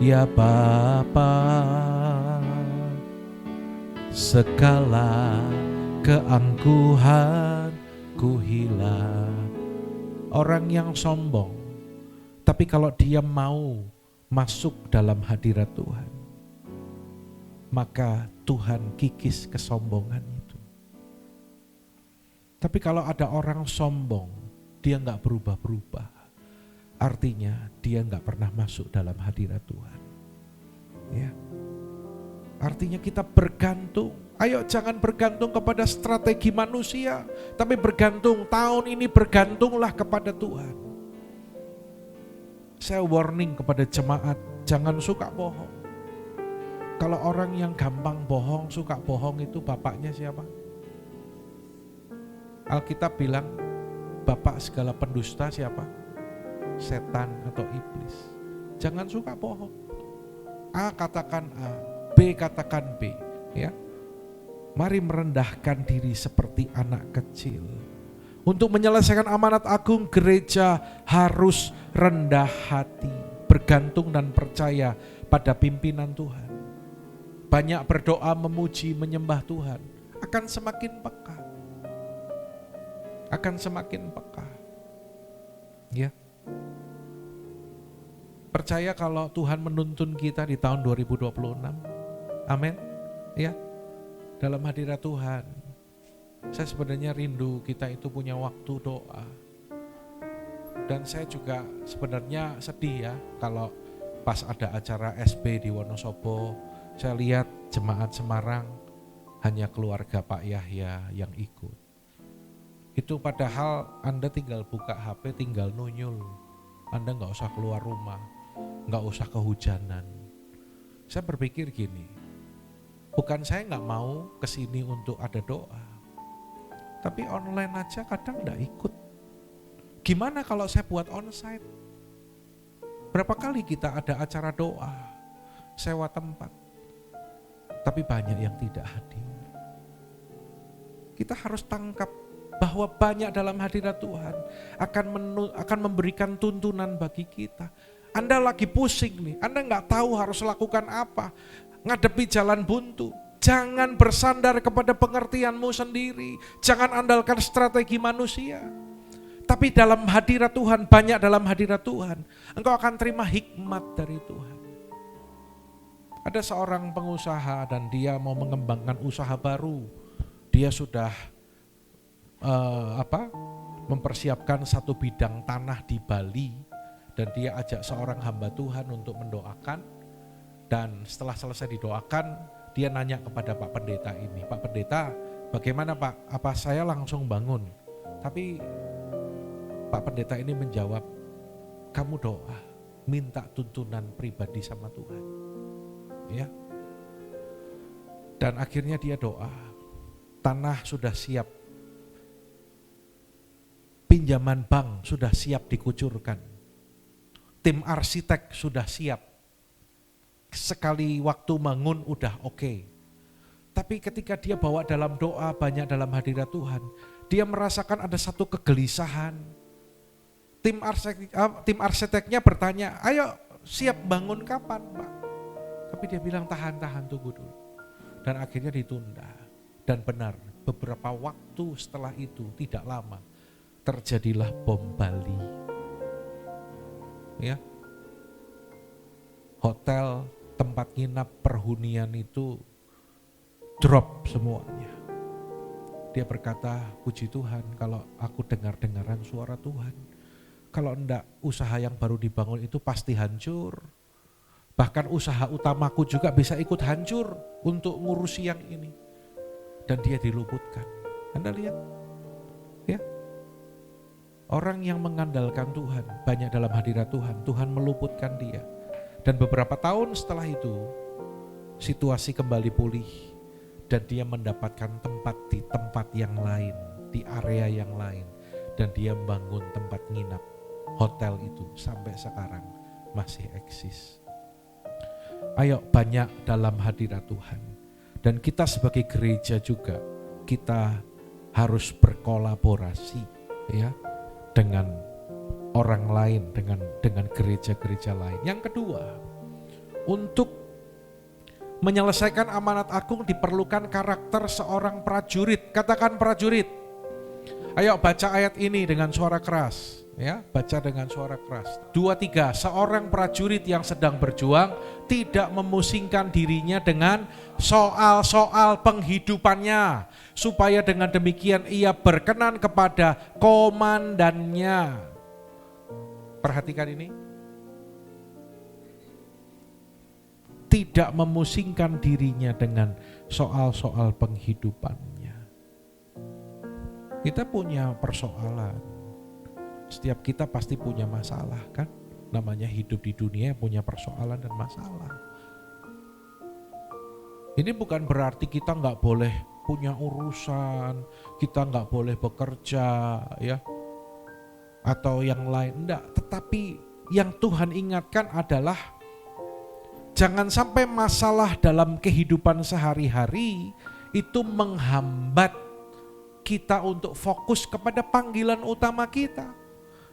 ya Bapa. Segala keangkuhan ku hilang. Orang yang sombong, tapi kalau dia mau masuk dalam hadirat Tuhan, maka Tuhan kikis kesombongan itu. Tapi kalau ada orang sombong, dia gak berubah-berubah, artinya dia gak pernah masuk dalam hadirat Tuhan. Ya. Artinya kita bergantung. Ayo jangan bergantung kepada strategi manusia, tapi bergantung, tahun ini bergantunglah kepada Tuhan. Saya warning kepada jemaat, jangan suka bohong. Kalau orang yang gampang bohong, suka bohong itu bapaknya siapa? Alkitab bilang, bapak segala pendusta siapa? Setan atau iblis. Jangan suka bohong. A katakan A, B katakan B, ya. Mari merendahkan diri seperti anak kecil. Untuk menyelesaikan amanat agung, gereja harus rendah hati, bergantung dan percaya pada pimpinan Tuhan. Banyak berdoa, memuji, menyembah Tuhan, akan semakin peka. Akan semakin peka. Ya. Percaya kalau Tuhan menuntun kita di tahun 2026. Amin. Ya. Dalam hadirat Tuhan, saya sebenarnya rindu kita itu punya waktu doa. Dan saya juga sebenarnya sedih ya kalau pas ada acara SB di Wonosobo, saya lihat jemaat Semarang hanya keluarga Pak Yahya yang ikut. Itu padahal Anda tinggal buka HP, tinggal nunyul. Anda gak usah keluar rumah, gak usah kehujanan. Saya berpikir gini, bukan saya gak mau kesini untuk ada doa, tapi online aja kadang gak ikut. Gimana kalau saya buat onsite? Berapa kali kita ada acara doa, sewa tempat, tapi banyak yang tidak hadir. Kita harus tangkap bahwa banyak dalam hadirat Tuhan akan memberikan tuntunan bagi kita. Anda lagi pusing nih, Anda gak tahu harus lakukan apa, ngadepi jalan buntu. Jangan bersandar kepada pengertianmu sendiri. Jangan andalkan strategi manusia. Tapi dalam hadirat Tuhan, banyak dalam hadirat Tuhan, engkau akan terima hikmat dari Tuhan. Ada seorang pengusaha dan dia mau mengembangkan usaha baru. Dia sudah mempersiapkan satu bidang tanah di Bali. Dan dia ajak seorang hamba Tuhan untuk mendoakan. Dan setelah selesai didoakan, dia nanya kepada Pak Pendeta ini, Pak Pendeta, bagaimana Pak? Apa saya langsung bangun? Tapi Pak Pendeta ini menjawab, kamu doa, minta tuntunan pribadi sama Tuhan. Ya. Dan akhirnya dia doa, tanah sudah siap, pinjaman bank sudah siap dikucurkan, tim arsitek sudah siap, sekali waktu bangun udah oke. Tapi ketika dia bawa dalam doa, banyak dalam hadirat Tuhan, dia merasakan ada satu kegelisahan. Tim arsiteknya bertanya, ayo siap bangun kapan Pak? Tapi dia bilang tahan, tunggu dulu. Dan akhirnya ditunda. Dan benar, beberapa waktu setelah itu, tidak lama, terjadilah bom Bali. Ya, hotel, tempat nginap, perhunian itu drop semuanya. Dia berkata, puji Tuhan kalau aku dengar-dengaran suara Tuhan. Kalau enggak, usaha yang baru dibangun itu pasti hancur. Bahkan usaha utamaku juga bisa ikut hancur untuk ngurusi yang ini. Dan dia diluputkan. Anda lihat? Ya. Orang yang mengandalkan Tuhan, banyak dalam hadirat Tuhan, Tuhan meluputkan dia. Dan beberapa tahun setelah itu, situasi kembali pulih. Dan dia mendapatkan tempat di tempat yang lain, di area yang lain. dan dia bangun tempat nginap. Hotel itu sampai sekarang masih eksis. Ayo banyak dalam hadirat Tuhan. Dan kita sebagai gereja juga, kita harus berkolaborasi ya dengan orang lain, dengan gereja-gereja lain. Yang kedua, untuk menyelesaikan amanat agung diperlukan karakter seorang prajurit. Katakan prajurit. Ayo baca ayat ini dengan suara keras. Ya, baca dengan suara keras. 2, 3, seorang prajurit yang sedang berjuang tidak memusingkan dirinya dengan soal-soal penghidupannya, supaya dengan demikian ia berkenan kepada komandannya. Perhatikan ini. Tidak memusingkan dirinya dengan soal-soal penghidupannya. Kita punya persoalan. Setiap kita pasti punya masalah kan? Namanya hidup di dunia punya persoalan dan masalah. Ini bukan berarti kita nggak boleh punya urusan, kita nggak boleh bekerja ya, atau yang lain, enggak. Tetapi yang Tuhan ingatkan adalah jangan sampai masalah dalam kehidupan sehari-hari itu menghambat kita untuk fokus kepada panggilan utama kita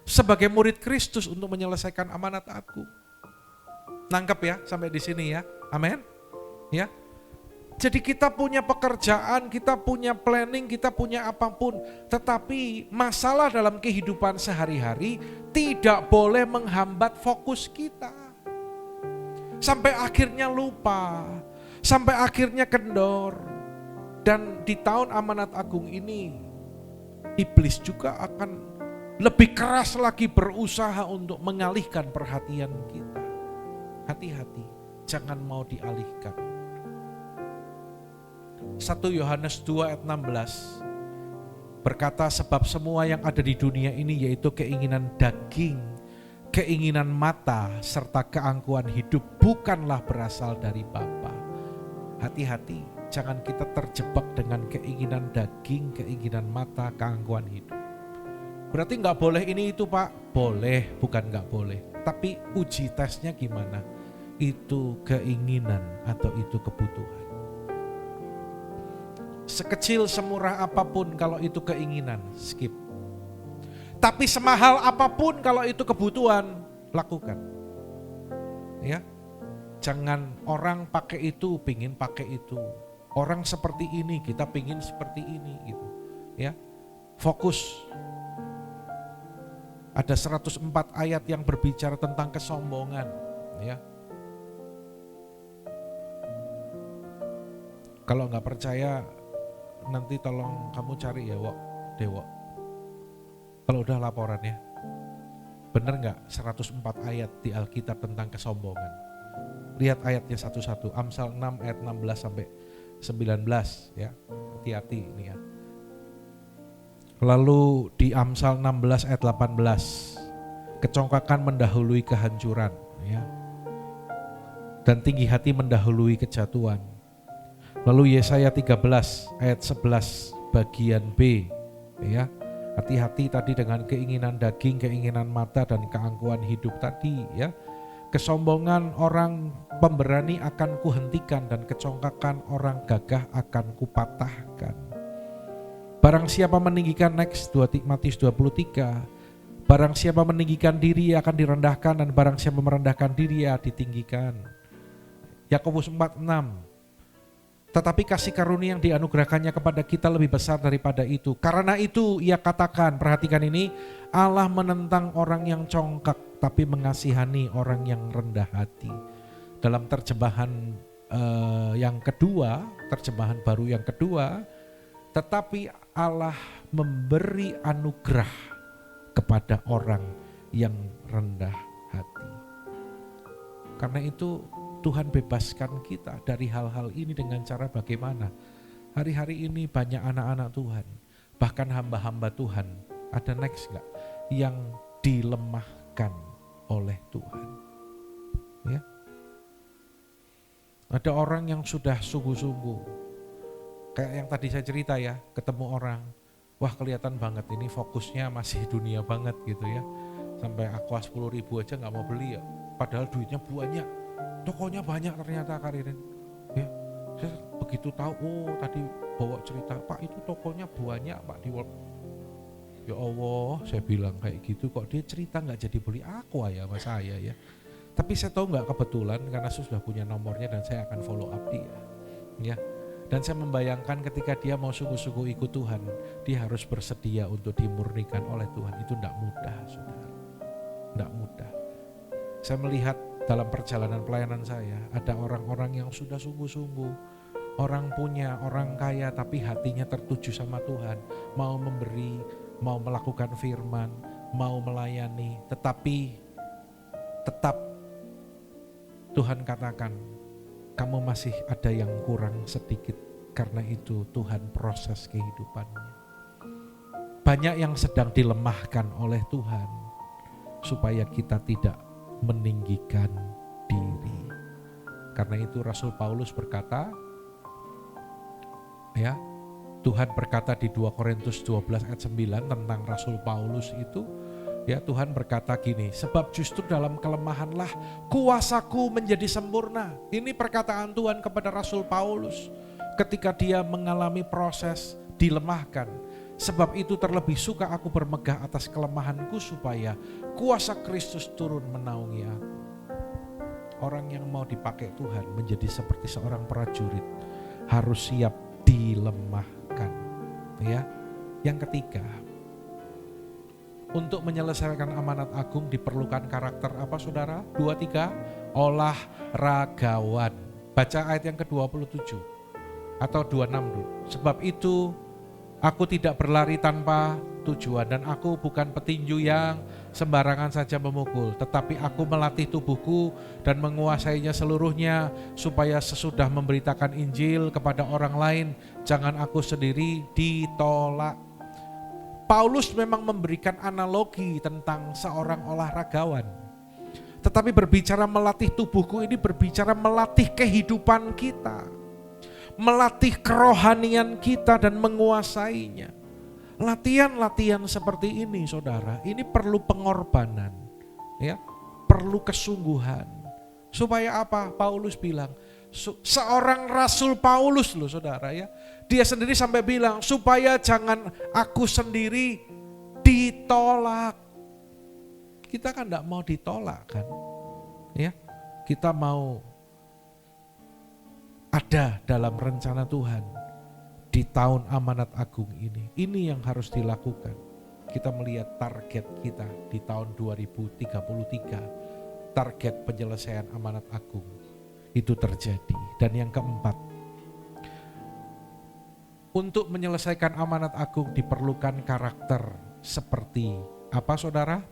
sebagai murid Kristus untuk menyelesaikan amanat agung. Nangkep ya sampai di sini ya. Amin. Ya. Jadi kita punya pekerjaan, kita punya planning, kita punya apapun, tetapi masalah dalam kehidupan sehari-hari tidak boleh menghambat fokus kita. Sampai akhirnya lupa, sampai akhirnya kendor. Dan di tahun amanat agung ini, iblis juga akan lebih keras lagi berusaha untuk mengalihkan perhatian kita. Hati-hati, jangan mau dialihkan. 1 Yohanes 2 ayat 16 berkata, sebab semua yang ada di dunia ini yaitu keinginan daging, keinginan mata, serta keangkuhan hidup bukanlah berasal dari Bapa. Hati-hati, jangan kita terjebak dengan keinginan daging, keinginan mata, keangkuhan hidup. Berarti nggak boleh ini itu Pak? Boleh, bukan nggak boleh. Tapi uji tesnya gimana? Itu keinginan atau itu kebutuhan. Sekecil semurah apapun kalau itu keinginan, skip. Tapi semahal apapun kalau itu kebutuhan, lakukan. Ya, jangan orang pakai itu, pingin pakai itu. Orang seperti ini, kita pingin seperti ini, gitu. Ya, fokus. Ada 104 ayat yang berbicara tentang kesombongan, ya. Kalau nggak percaya, nanti tolong kamu cari ya, Dewo. Kalau udah laporan ya. Bener nggak 104 ayat di Alkitab tentang kesombongan? Lihat ayatnya satu-satu. Amsal 6 ayat 16 sampai 19 ya. Hati-hati ini ya. Lalu di Amsal 16 ayat 18, kecongkakan mendahului kehancuran ya. Dan tinggi hati mendahului kejatuhan. Lalu Yesaya 13 ayat 11 bagian B ya. Hati-hati tadi dengan keinginan daging, keinginan mata dan keangkuhan hidup tadi ya. Kesombongan orang pemberani akan kuhentikan dan kecongkakan orang gagah akan kupatahkan. Barang siapa meninggikan Matius 23, barang siapa meninggikan diri akan direndahkan dan barang siapa merendahkan diri ditinggikan. Yakobus 4:6. Tetapi kasih karunia yang dianugerahkannya kepada kita lebih besar daripada itu. Karena itu ia katakan, perhatikan ini, Allah menentang orang yang congkak tapi mengasihani orang yang rendah hati. Dalam terjemahan yang kedua, terjemahan baru yang kedua, tetapi Allah memberi anugerah kepada orang yang rendah hati. Karena itu Tuhan bebaskan kita dari hal-hal ini dengan cara bagaimana? Hari-hari ini banyak anak-anak Tuhan, bahkan hamba-hamba Tuhan, ada next gak? Yang dilemahkan oleh Tuhan. Ya. Ada orang yang sudah sungguh-sungguh, kayak yang tadi saya cerita ya, ketemu orang, wah kelihatan banget ini fokusnya masih dunia banget gitu ya. Sampai aqua 10.000 aja gak mau beli ya. Padahal duitnya banyak, tokonya banyak ternyata Kak Ririn. Ya, saya begitu tahu, oh tadi bawa cerita, Pak itu tokonya banyak Pak di World. Ya Allah, saya bilang kayak gitu kok dia cerita gak jadi beli aqua ya sama saya ya. Tapi saya tahu gak kebetulan karena saya sudah punya nomornya dan saya akan follow up dia. Ya. Dan saya membayangkan ketika dia mau sungguh-sungguh ikut Tuhan, dia harus bersedia untuk dimurnikan oleh Tuhan. Itu tidak mudah, saudara. Tidak mudah. Saya melihat dalam perjalanan pelayanan saya, ada orang-orang yang sudah sungguh-sungguh, orang punya, orang kaya, tapi hatinya tertuju sama Tuhan. Mau memberi, mau melakukan firman, mau melayani, tetapi tetap Tuhan katakan, kamu masih ada yang kurang sedikit. Karena itu Tuhan proses kehidupannya. Banyak yang sedang dilemahkan oleh Tuhan supaya kita tidak meninggikan diri. Karena itu Rasul Paulus berkata, ya, Tuhan berkata di 2 Korintus 12 ayat 9 tentang Rasul Paulus itu, ya Tuhan berkata gini, sebab justru dalam kelemahanlah kuasaku menjadi sempurna. Ini perkataan Tuhan kepada Rasul Paulus ketika dia mengalami proses dilemahkan. Sebab itu terlebih suka aku bermegah atas kelemahanku supaya kuasa Kristus turun menaungi aku. Orang yang mau dipakai Tuhan menjadi seperti seorang prajurit harus siap dilemahkan. Ya. Yang ketiga, untuk menyelesaikan amanat agung diperlukan karakter apa saudara? 2, 3, olahragawan. Baca ayat yang ke-27 atau 26 dulu. Sebab itu aku tidak berlari tanpa tujuan dan aku bukan petinju yang sembarangan saja memukul. Tetapi aku melatih tubuhku dan menguasainya seluruhnya supaya sesudah memberitakan Injil kepada orang lain, jangan aku sendiri ditolak. Paulus memang memberikan analogi tentang seorang olahragawan. Tetapi berbicara melatih tubuhku ini berbicara melatih kehidupan kita. Melatih kerohanian kita dan menguasainya. Latihan-latihan seperti ini saudara, ini perlu pengorbanan. Ya, perlu kesungguhan. Supaya apa? Paulus bilang, seorang Rasul Paulus loh saudara ya. Dia sendiri sampai bilang supaya jangan aku sendiri ditolak. Kita kan enggak mau ditolak kan. Ya. Kita mau ada dalam rencana Tuhan di tahun amanat agung ini. Ini yang harus dilakukan. Kita melihat target kita di tahun 2033. Target penyelesaian amanat agung itu terjadi. Dan yang keempat, untuk menyelesaikan amanat agung diperlukan karakter seperti apa saudara?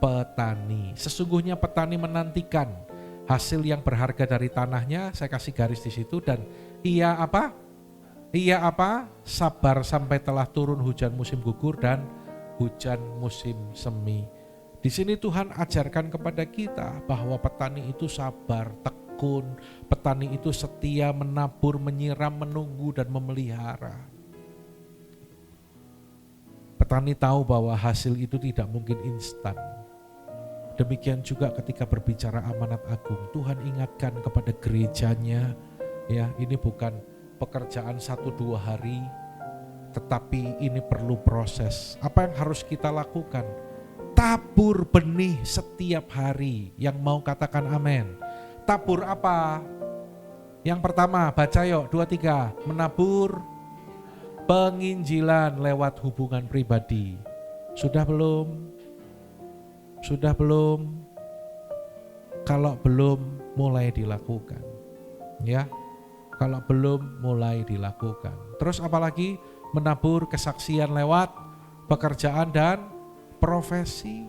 Petani. Sesungguhnya petani menantikan hasil yang berharga dari tanahnya, saya kasih garis di situ, dan ia apa? Ia apa? Sabar sampai telah turun hujan musim gugur dan hujan musim semi. Di sini Tuhan ajarkan kepada kita bahwa petani itu sabar, tekun, petani itu setia, menabur, menyiram, menunggu dan memelihara. Petani tahu bahwa hasil itu tidak mungkin instan. Demikian juga ketika berbicara amanat agung, Tuhan ingatkan kepada gerejanya, ya ini bukan pekerjaan 1-2 hari, tetapi ini perlu proses. Apa yang harus kita lakukan? Tabur benih setiap hari. Yang mau katakan amin. Tabur apa? Yang pertama, baca yuk 2, 3. Menabur penginjilan lewat hubungan pribadi. Sudah belum? Sudah belum? Kalau belum, mulai dilakukan. Ya. Kalau belum, mulai dilakukan. Terus apalagi? Menabur kesaksian lewat pekerjaan dan profesi.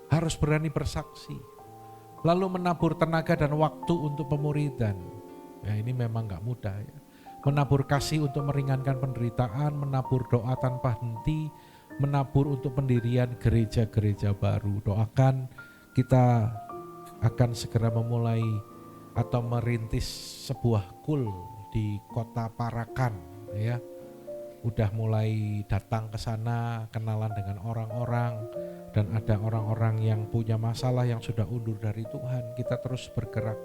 Harus berani bersaksi. Lalu menabur tenaga dan waktu untuk pemuridan. Ya ini memang gak mudah ya. Menabur kasih untuk meringankan penderitaan, menabur doa tanpa henti, menabur untuk pendirian gereja-gereja baru. Doakan kita akan segera memulai atau merintis sebuah kul di kota Parakan ya. Udah mulai datang ke sana, kenalan dengan orang-orang, dan ada orang-orang yang punya masalah yang sudah undur dari Tuhan. Kita terus bergerak,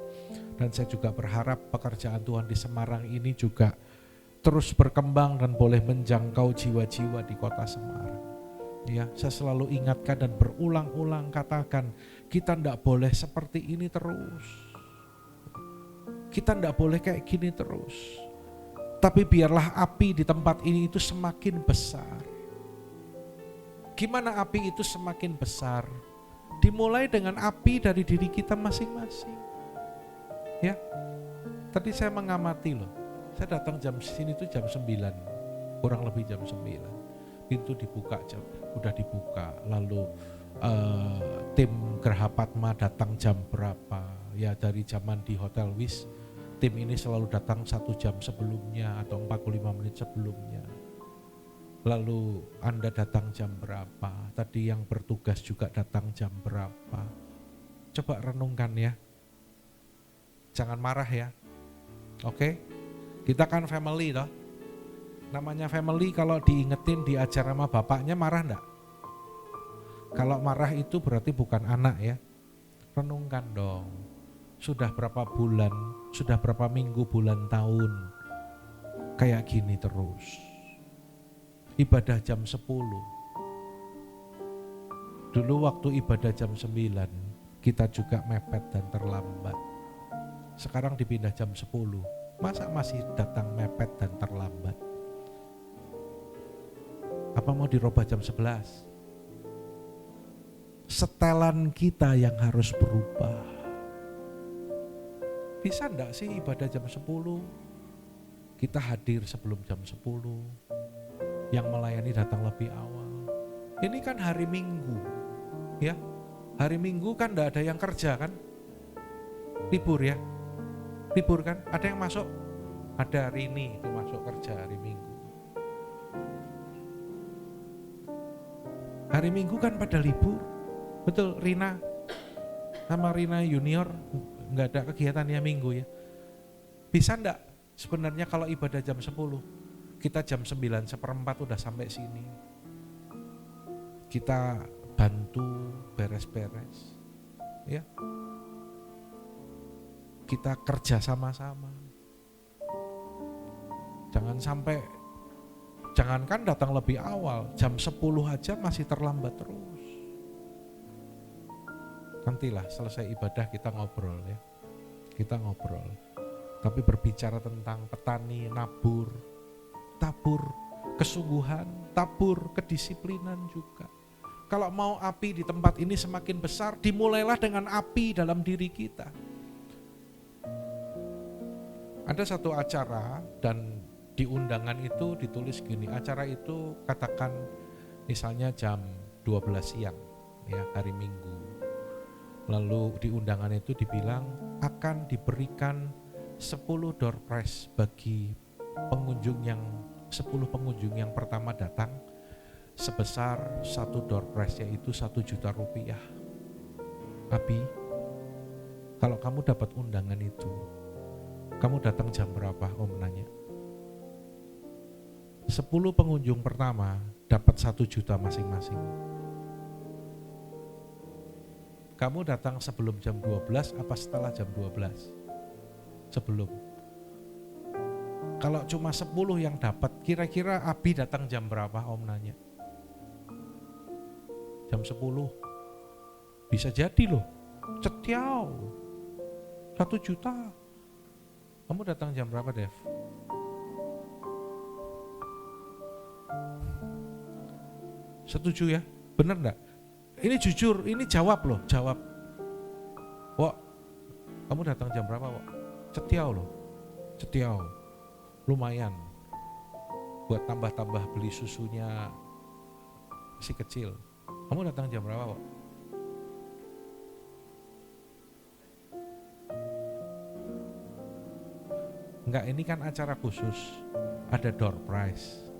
dan saya juga berharap pekerjaan Tuhan di Semarang ini juga terus berkembang dan boleh menjangkau jiwa-jiwa di kota Semarang. Ya, saya selalu ingatkan dan berulang-ulang katakan, kita tidak boleh seperti ini terus. Kita tidak boleh kayak gini terus. Tapi biarlah api di tempat ini itu semakin besar. Gimana api itu semakin besar? Dimulai dengan api dari diri kita masing-masing. Ya, tadi saya mengamati loh. Saya datang jam sini itu jam 9, kurang lebih jam 9. Pintu dibuka, udah dibuka. Lalu tim Geraha Padma datang jam berapa? Ya dari zaman di Hotel Wis. Tim ini selalu datang 1 jam sebelumnya atau 45 menit sebelumnya. Lalu Anda datang jam berapa? Tadi yang bertugas juga datang jam berapa? Coba renungkan ya. Jangan marah ya. Oke? Kita kan family toh. Namanya family kalau diingetin, diajar sama bapaknya marah enggak? Kalau marah itu berarti bukan anak ya. Renungkan dong. Sudah berapa bulan, sudah berapa minggu, bulan, tahun kayak gini terus. Ibadah jam 10. Dulu waktu ibadah jam 9 kita juga mepet dan terlambat. Sekarang dipindah jam 10. Masa masih datang mepet dan terlambat? Apa mau dirubah jam 11? Setelan kita yang harus berubah. Bisa enggak sih ibadah jam 10? Kita hadir sebelum jam 10. Yang melayani datang lebih awal. Ini kan hari Minggu. Ya. Hari Minggu kan enggak ada yang kerja kan? Libur ya. Libur kan? Ada yang masuk? Ada Rini itu masuk kerja hari Minggu. Hari Minggu kan pada libur. Betul, Rina sama Rina Junior nggak ada kegiatannya Minggu ya. Bisa enggak sebenarnya kalau ibadah jam 10 kita jam 9:15 udah sampai sini, kita bantu beres-beres ya, kita kerja sama-sama. Jangankan datang lebih awal, jam 10 aja masih terlambat terus. Nantilah selesai ibadah kita ngobrol ya. Kita ngobrol. Tapi berbicara tentang petani, tabur kesungguhan, tabur kedisiplinan juga. Kalau mau api di tempat ini semakin besar, dimulailah dengan api dalam diri kita. Ada satu acara dan di undangan itu ditulis gini, acara itu katakan misalnya jam 12 siang ya, hari Minggu. Lalu di undangan itu dibilang akan diberikan 10 door prize bagi pengunjung yang 10 pengunjung yang pertama datang sebesar 1 door prize, yaitu 1 juta rupiah. Abi, kalau kamu dapat undangan itu, kamu datang jam berapa? Om nanya. 10 pengunjung pertama dapat 1 juta masing-masing. Kamu datang sebelum jam 12 apa setelah jam 12? Sebelum. Kalau cuma 10 yang dapat, kira-kira Abi datang jam berapa? Om nanya. Jam 10. Bisa jadi loh. Cetiau. 1 juta. Kamu datang jam berapa, Dev? Setuju ya? Bener enggak? Ini jujur, ini jawab loh, jawab. Wok, kamu datang jam berapa, Wok? Cetiau loh, cetiau. Lumayan. Buat tambah-tambah beli susunya si kecil. Kamu datang jam berapa, Wok? Enggak, ini kan acara khusus. Ada door prize.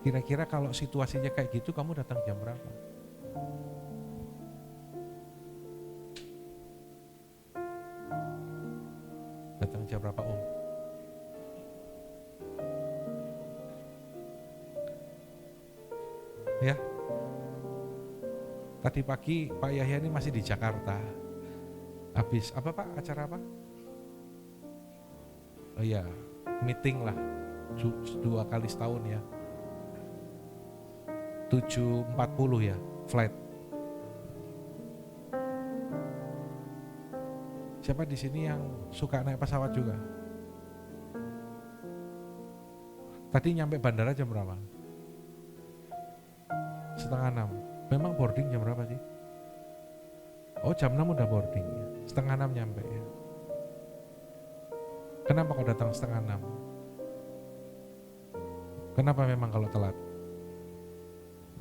Kira-kira kalau situasinya kayak gitu, kamu datang jam berapa? datang jam berapa Om? Ya. Tadi pagi Pak Yahya ini masih di Jakarta. Habis apa Pak? Acara apa? Oh iya, meeting lah. 2 kali setahun ya. 7.40 ya, flight. Siapa di sini yang suka naik pesawat juga? Tadi nyampe bandara jam berapa? 5:30. Memang boarding jam berapa sih? Oh jam 6 udah boarding ya. 5:30 nyampe ya. Kenapa kau datang 5:30? Kenapa memang kalau telat?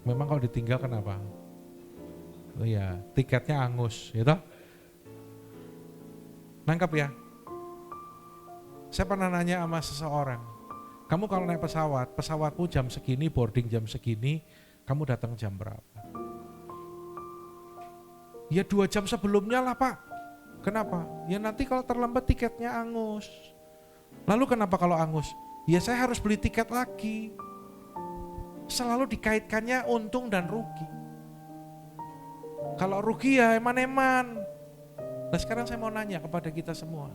Memang kalau ditinggal kenapa? Oh iya, tiketnya angus, gitu. Nangkap ya? Saya pernah nanya sama seseorang, kamu kalau naik pesawat, pesawatmu jam segini, boarding jam segini, kamu datang jam berapa? Ya 2 jam sebelumnya lah Pak. Kenapa? Ya nanti kalau terlambat tiketnya angus. Lalu kenapa kalau angus? Ya saya harus beli tiket lagi. Selalu dikaitkannya untung dan rugi. Kalau rugi ya eman-eman. Nah sekarang saya mau nanya kepada kita semua.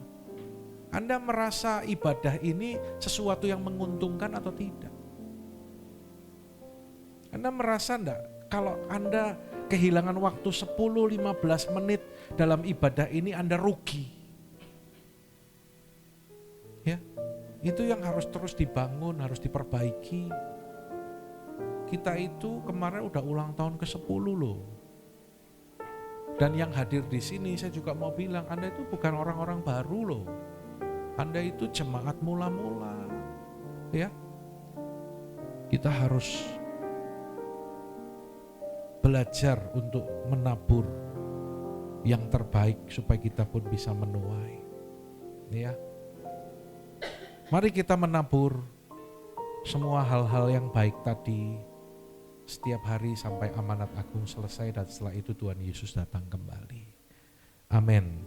Anda merasa ibadah ini sesuatu yang menguntungkan atau tidak? Anda merasa enggak kalau Anda kehilangan waktu 10-15 menit dalam ibadah ini Anda rugi? Ya, itu yang harus terus dibangun, harus diperbaiki. Kita itu kemarin udah ulang tahun ke-10 loh. Dan yang hadir di sini saya juga mau bilang, Anda itu bukan orang-orang baru loh. Anda itu jemaat mula-mula. Ya. Kita harus belajar untuk menabur yang terbaik supaya kita pun bisa menuai. Ya. Mari kita menabur semua hal-hal yang baik tadi setiap hari sampai amanat agung selesai dan setelah itu Tuhan Yesus datang kembali. Amin.